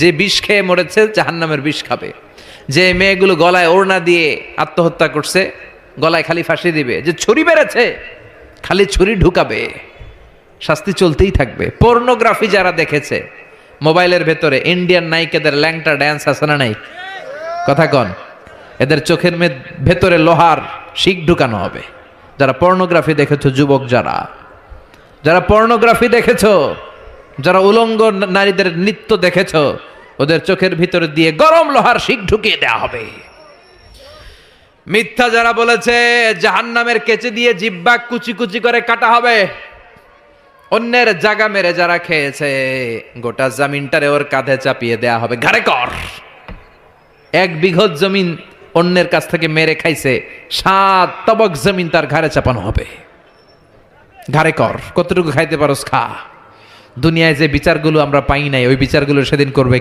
যে বিষ খেয়ে মরেছে জাহান্নামের বিষ খাবে। যে মেয়েগুলো গলায় ওড়না দিয়ে আত্মহত্যা করছে, গলায় খালি ফাঁসি দিবে। যে ছুরি বেড়েছে খালি ছুরি ঢুকাবে, শাস্তি চলতেই থাকবে। পর্নোগ্রাফি যারা দেখেছে মোবাইলের ভেতরে, ইন্ডিয়ান নায়িকাদের ল্যাংটা ড্যান্স আছে না নাই? কথা কন। এদের চোখের ভেতরে লোহার শিক ঢুকানো হবে। যারা পর্নোগ্রাফি দেখেছো, যুবক যারা পর্নোগ্রাফি দেখেছো, যারা উলঙ্গ নারীদের নৃত্য দেখেছো, ওদের চোখের ভিতরে দিয়ে গরম লোহার শিক ঢুকিয়ে দেওয়া হবে। মিথ্যা যারা বলেছে, জাহান্নামের কেচে দিয়ে জিহ্বা কুচি কুচি করে কাটা হবে। অন্যের জায়গা মেরে যারা খেয়েছে, গোটা জমিনটারে ওর কাঁধে চাপিয়ে দেয়া হবে। ঘাড়ে কর। 1 বিঘত জমিন অন্যের কাছ থেকে মেরে খাইছে, 7 তবক জমিন তার ঘাড়ে চাপানো হবে। ঘাড়ে কর, কতটুকু খাইতে পারোস খা। দুনিয়ায় যে বিচারগুলো আমরা পাই নাই, ওই বিচারগুলো সেদিন করবে।